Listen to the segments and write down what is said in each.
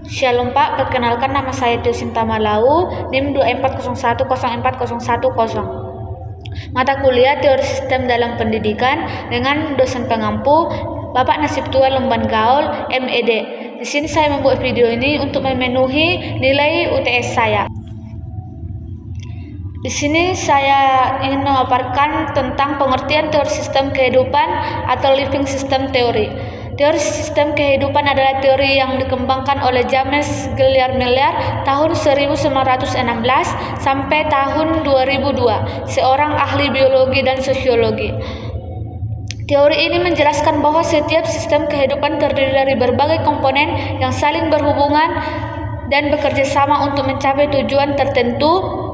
Shalom Pak, perkenalkan nama saya Tio Sinta Malau, NIM 24010410. Mata kuliah Teori Sistem dalam Pendidikan dengan dosen pengampu Bapak Nasib Tua Lumban Gaul, MED. Di sini saya membuat video ini untuk memenuhi nilai UTS saya. Di sini saya ingin memaparkan tentang pengertian teori sistem kehidupan atau living system theory. Teori sistem kehidupan adalah teori yang dikembangkan oleh James Clear Miller tahun 1916 sampai tahun 2002, seorang ahli biologi dan sosiologi. Teori ini menjelaskan bahwa setiap sistem kehidupan terdiri dari berbagai komponen yang saling berhubungan dan bekerja sama untuk mencapai tujuan tertentu.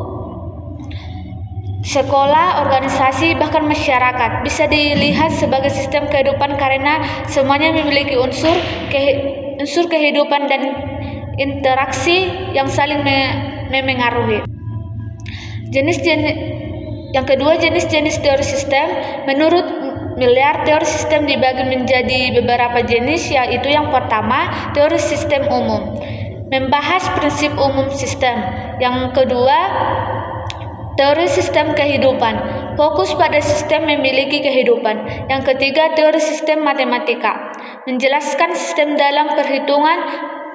Sekolah, organisasi, bahkan masyarakat bisa dilihat sebagai sistem kehidupan karena semuanya memiliki unsur kehidupan dan interaksi yang saling memengaruhi. Yang kedua, jenis-jenis teori sistem. Menurut Miller, teori sistem dibagi menjadi beberapa jenis, yaitu yang pertama, teori sistem umum, membahas prinsip umum sistem. Yang kedua, teori sistem kehidupan, fokus pada sistem memiliki kehidupan. Yang ketiga, teori sistem matematika, menjelaskan sistem dalam perhitungan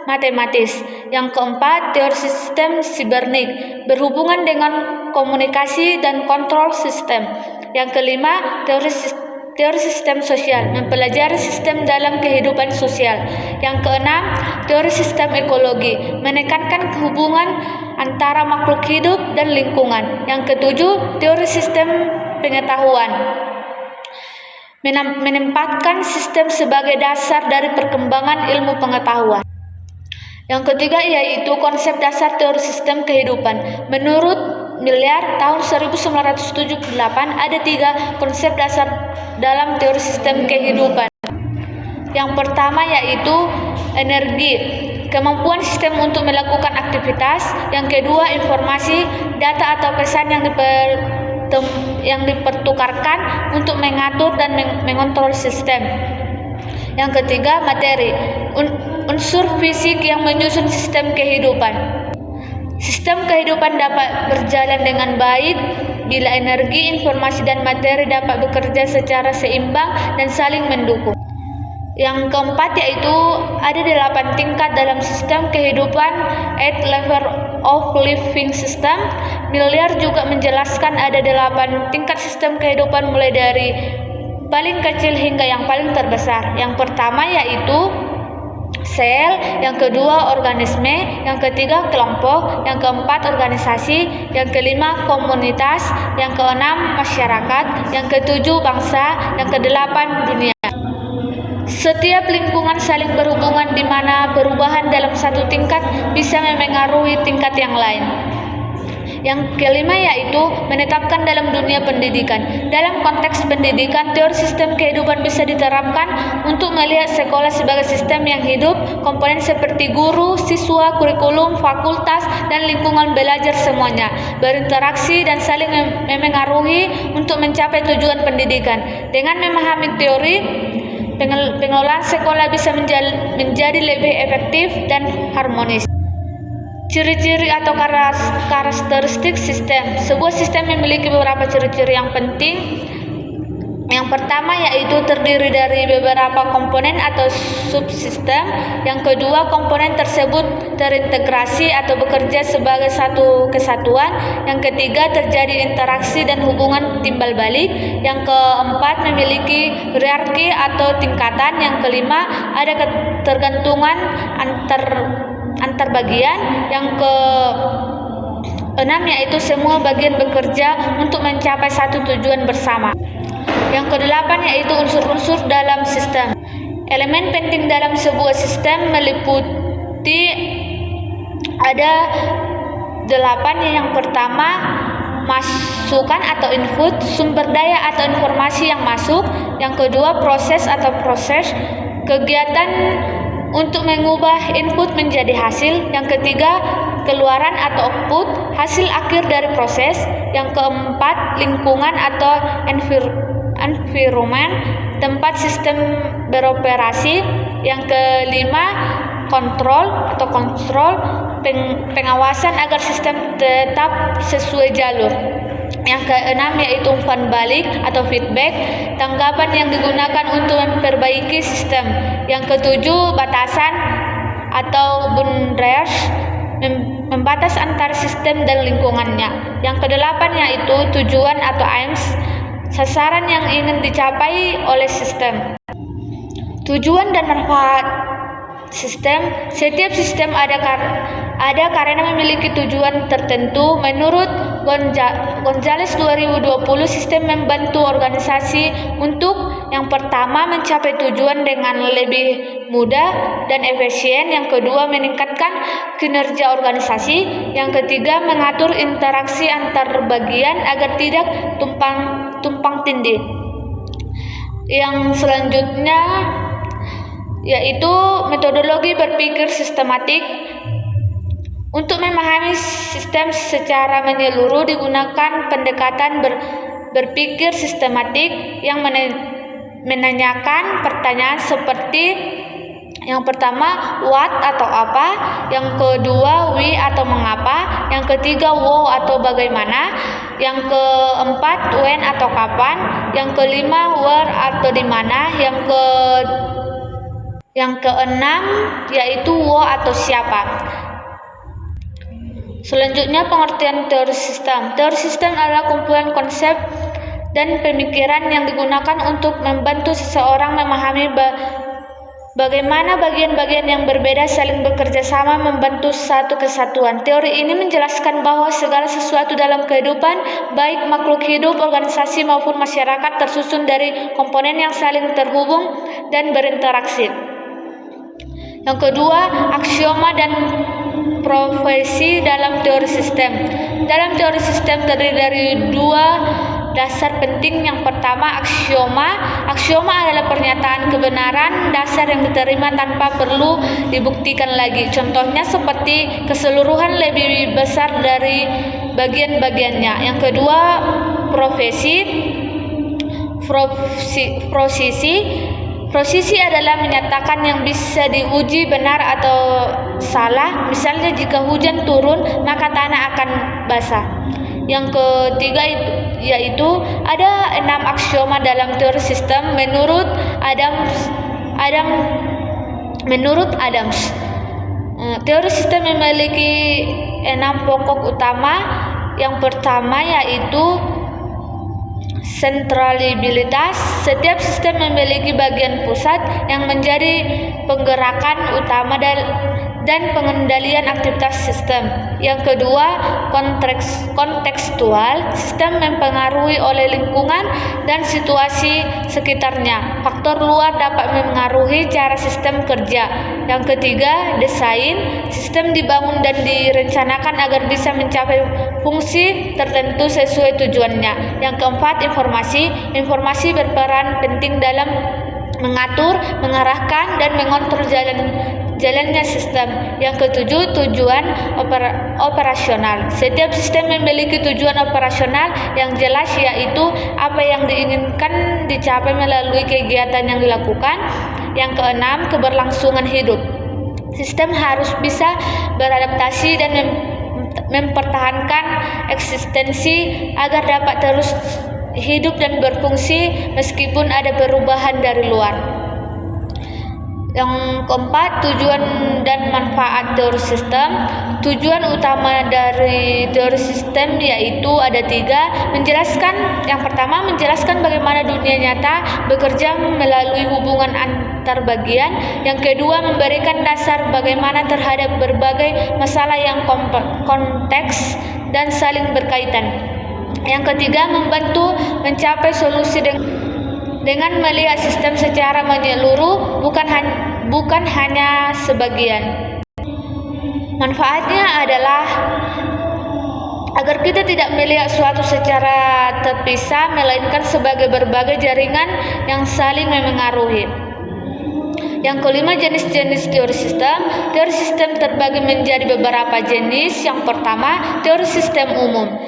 matematis. Yang keempat, teori sistem sibernetik, berhubungan dengan komunikasi dan kontrol sistem. Yang kelima, teori sistem sosial, mempelajari sistem dalam kehidupan sosial. Yang keenam, teori sistem ekologi, menekankan hubungan antara makhluk hidup dan lingkungan. Yang ketujuh, teori sistem pengetahuan, menempatkan sistem sebagai dasar dari perkembangan ilmu pengetahuan. Yang ketiga yaitu konsep dasar teori sistem kehidupan. Menurut Miller tahun 1978 ada 3 konsep dasar dalam teori sistem kehidupan. Yang pertama yaitu energi, kemampuan sistem untuk melakukan aktivitas. Yang kedua, informasi, data atau pesan yang dipertukarkan untuk mengatur dan mengontrol sistem. Yang ketiga, materi, unsur fisik yang menyusun sistem kehidupan. Sistem kehidupan dapat berjalan dengan baik bila energi, informasi, dan materi dapat bekerja secara seimbang dan saling mendukung. Yang keempat yaitu ada 8 tingkat dalam sistem kehidupan, 8 level of living system. Miller juga menjelaskan ada 8 tingkat sistem kehidupan mulai dari paling kecil hingga yang paling terbesar. Yang pertama yaitu sel, yang kedua organisme, yang ketiga kelompok, yang keempat organisasi, yang kelima komunitas, yang keenam masyarakat, yang ketujuh bangsa, yang kedelapan dunia. Setiap lingkungan saling berhubungan di mana perubahan dalam satu tingkat bisa memengaruhi tingkat yang lain. Yang kelima yaitu menetapkan dalam dunia pendidikan. Dalam konteks pendidikan, teori sistem kehidupan bisa diterapkan untuk melihat sekolah sebagai sistem yang hidup. Komponen seperti guru, siswa, kurikulum, fakultas, dan lingkungan belajar semuanya berinteraksi dan saling memengaruhi untuk mencapai tujuan pendidikan. Dengan memahami teori, pengelolaan sekolah bisa menjadi lebih efektif dan harmonis. Ciri-ciri atau karakteristik sistem. Sebuah sistem memiliki beberapa ciri-ciri yang penting. Yang pertama yaitu terdiri dari beberapa komponen atau subsistem. Yang kedua, komponen tersebut terintegrasi atau bekerja sebagai satu kesatuan. Yang ketiga, terjadi interaksi dan hubungan timbal balik. Yang keempat, memiliki hierarki atau tingkatan. Yang kelima, ada ketergantungan antar bagian. Yang keenam yaitu semua bagian bekerja untuk mencapai satu tujuan bersama. Yang kedelapan yaitu unsur-unsur dalam sistem. Elemen penting dalam sebuah sistem meliputi ada 8. Yang pertama, masukan atau input, sumber daya atau informasi yang masuk. Yang kedua, proses, kegiatan untuk mengubah input menjadi hasil. Yang ketiga, keluaran atau output, hasil akhir dari proses. Yang keempat, lingkungan atau environment, tempat sistem beroperasi. Yang kelima, kontrol pengawasan agar sistem tetap sesuai jalur. Yang keenam yaitu umpan balik atau feedback, tanggapan yang digunakan untuk memperbaiki sistem. Yang ketujuh, batasan atau boundaries, membatas antara sistem dan lingkungannya. Yang kedelapan yaitu tujuan atau aims, sasaran yang ingin dicapai oleh sistem. Tujuan dan manfaat sistem. Setiap sistem ada karena memiliki tujuan tertentu. Menurut Gonzales 2020, sistem membantu organisasi untuk yang pertama mencapai tujuan dengan lebih mudah dan efisien. Yang kedua, meningkatkan kinerja organisasi. Yang ketiga, mengatur interaksi antar bagian agar tidak tumpang tindih. Yang selanjutnya yaitu metodologi berpikir sistematik. Untuk memahami sistem secara menyeluruh digunakan pendekatan berpikir sistematik yang menanyakan pertanyaan seperti yang pertama, what atau apa, yang kedua, why atau mengapa, yang ketiga, how atau bagaimana, yang keempat, when atau kapan, yang kelima, where atau di mana, yang keenam yaitu what atau siapa. Selanjutnya, pengertian teori sistem. Teori sistem adalah kumpulan konsep dan pemikiran yang digunakan untuk membantu seseorang memahami bagaimana bagian-bagian yang berbeda saling bekerja sama membentuk satu kesatuan. Teori ini menjelaskan bahwa segala sesuatu dalam kehidupan, baik makhluk hidup, organisasi maupun masyarakat, tersusun dari komponen yang saling terhubung dan berinteraksi. Yang kedua, aksioma dan profesi dalam teori sistem. Dalam teori sistem terdiri dari dua dasar penting. Yang pertama, aksioma. Aksioma adalah pernyataan kebenaran dasar yang diterima tanpa perlu dibuktikan lagi. Contohnya seperti keseluruhan lebih besar dari bagian-bagiannya. Yang kedua, Prosesi adalah menyatakan yang bisa diuji benar atau salah. Misalnya jika hujan turun, maka tanah akan basah. Yang ketiga yaitu ada 6 aksioma dalam teori sistem menurut Adams. Teori sistem memiliki 6 pokok utama. Yang pertama yaitu sentralibilitas. Setiap sistem memiliki bagian pusat yang menjadi penggerakan utama dan pengendalian aktivitas sistem. Yang kedua, kontekstual. Sistem mempengaruhi oleh lingkungan dan situasi sekitarnya. Faktor luar dapat mempengaruhi cara sistem kerja. Yang ketiga, desain. Sistem dibangun dan direncanakan agar bisa mencapai fungsi tertentu sesuai tujuannya. Yang keempat, informasi. Informasi berperan penting dalam mengatur, mengarahkan, dan mengontrol jalannya sistem. Yang ketujuh, tujuan operasional. Setiap sistem memiliki tujuan operasional yang jelas, yaitu apa yang diinginkan dicapai melalui kegiatan yang dilakukan. Yang keenam, keberlangsungan hidup. Sistem harus bisa beradaptasi dan mempertahankan eksistensi agar dapat terus hidup dan berfungsi meskipun ada perubahan dari luar. Yang keempat, tujuan dan manfaat teori sistem. Tujuan utama dari teori sistem yaitu ada 3. Yang pertama, menjelaskan bagaimana dunia nyata bekerja melalui hubungan antar bagian. Yang kedua, memberikan dasar bagaimana terhadap berbagai masalah yang konteks dan saling berkaitan. Yang ketiga, membantu mencapai solusi dengan melihat sistem secara menyeluruh, bukan hanya sebagian. Manfaatnya adalah agar kita tidak melihat suatu secara terpisah, melainkan sebagai berbagai jaringan yang saling memengaruhi. Yang kelima, jenis-jenis teori sistem. Teori sistem terbagi menjadi beberapa jenis. Yang pertama, teori sistem umum.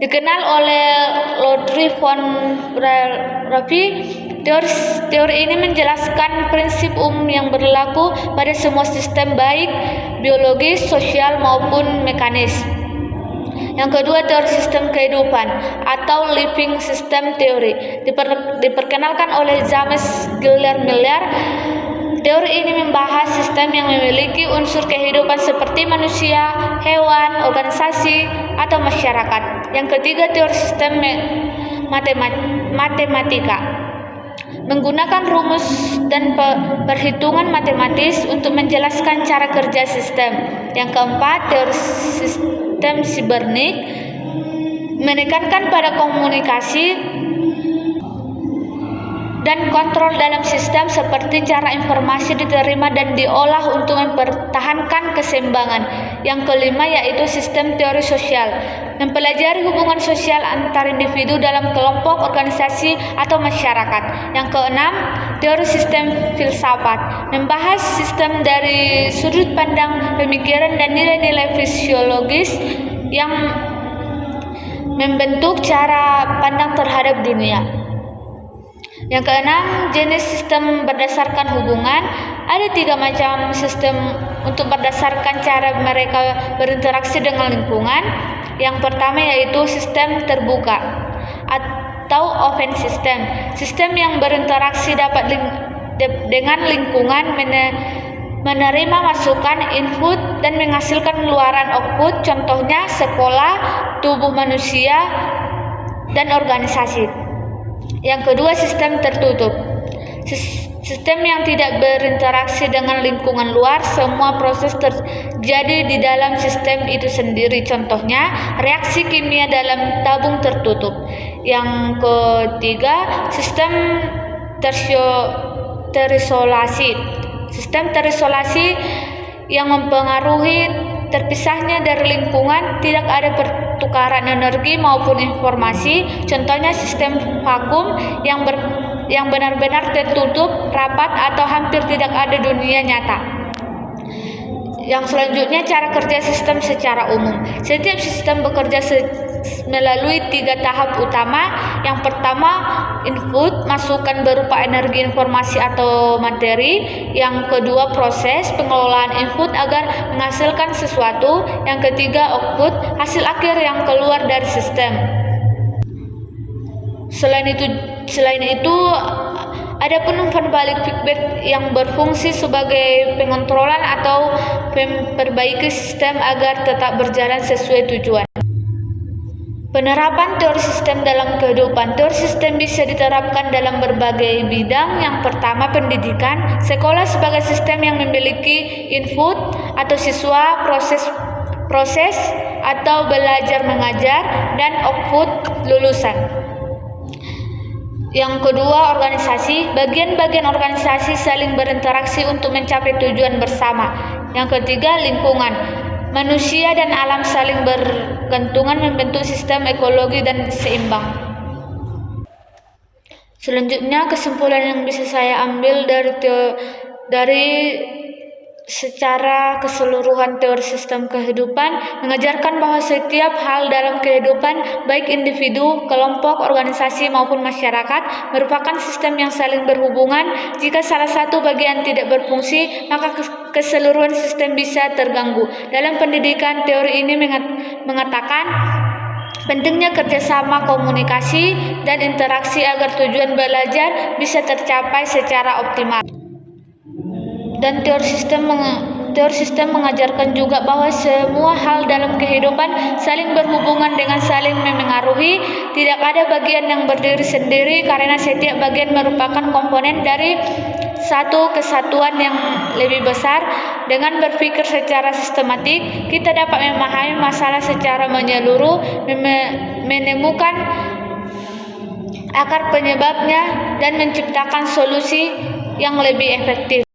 Dikenal oleh Ludwig von Rafi, Teori ini menjelaskan prinsip umum yang berlaku pada semua sistem baik biologis, sosial maupun mekanis. Yang kedua, teori sistem kehidupan atau living system theory diperkenalkan oleh James Clear Miller. Teori ini membahas sistem yang memiliki unsur kehidupan seperti manusia, hewan, organisasi, atau masyarakat. Yang ketiga, teori sistem matematika menggunakan rumus dan perhitungan matematis untuk menjelaskan cara kerja sistem. Yang keempat, teori sistem sibernetik menekankan pada komunikasi dan kontrol dalam sistem seperti cara informasi diterima dan diolah untuk mempertahankan keseimbangan. Yang kelima yaitu sistem teori sosial, mempelajari hubungan sosial antar individu dalam kelompok, organisasi, atau masyarakat. Yang keenam, teori sistem filsafat, membahas sistem dari sudut pandang pemikiran dan nilai-nilai fisiologis yang membentuk cara pandang terhadap dunia. Yang keenam, jenis sistem berdasarkan hubungan. Ada 3 macam sistem untuk berdasarkan cara mereka berinteraksi dengan lingkungan. Yang pertama yaitu sistem terbuka atau open system. Sistem yang berinteraksi dapat dengan lingkungan, menerima masukan input dan menghasilkan keluaran output, contohnya sekolah, tubuh manusia, dan organisasi. Yang kedua, sistem tertutup. Sistem yang tidak berinteraksi dengan lingkungan luar, semua proses terjadi di dalam sistem itu sendiri. Contohnya, reaksi kimia dalam tabung tertutup. Yang ketiga, sistem terisolasi. Sistem terisolasi yang mempengaruhi terpisahnya dari lingkungan, tidak ada pertukaran energi maupun informasi. Contohnya sistem vakum yang benar-benar tertutup, rapat, atau hampir tidak ada dunia nyata. Yang selanjutnya, cara kerja sistem secara umum. Setiap sistem bekerja melalui 3 tahap utama. Yang pertama, input, masukan berupa energi, informasi, atau materi. Yang kedua, proses, pengelolaan input agar menghasilkan sesuatu. Yang ketiga, output, hasil akhir yang keluar dari sistem. Selain itu, ada pun umpan balik feedback yang berfungsi sebagai pengontrolan atau memperbaiki sistem agar tetap berjalan sesuai tujuan. Penerapan teori sistem dalam kehidupan. Teori sistem bisa diterapkan dalam berbagai bidang. Yang pertama, pendidikan. Sekolah sebagai sistem yang memiliki input atau siswa, proses atau belajar mengajar, dan output lulusan. Yang kedua, organisasi. Bagian-bagian organisasi saling berinteraksi untuk mencapai tujuan bersama. Yang ketiga, lingkungan. Manusia dan alam saling bergantungan membentuk sistem ekologi dan seimbang. Selanjutnya, kesimpulan yang bisa saya ambil dari secara keseluruhan teori sistem kehidupan mengajarkan bahwa setiap hal dalam kehidupan, baik individu, kelompok, organisasi maupun masyarakat, merupakan sistem yang saling berhubungan. Jika salah satu bagian tidak berfungsi, maka keseluruhan sistem bisa terganggu. Dalam pendidikan, teori ini mengatakan pentingnya kerjasama, komunikasi, dan interaksi agar tujuan belajar bisa tercapai secara optimal. Dan teori sistem mengajarkan juga bahwa semua hal dalam kehidupan saling berhubungan dengan saling memengaruhi. Tidak ada bagian yang berdiri sendiri karena setiap bagian merupakan komponen dari satu kesatuan yang lebih besar. Dengan berpikir secara sistematik, kita dapat memahami masalah secara menyeluruh, menemukan akar penyebabnya, dan menciptakan solusi yang lebih efektif.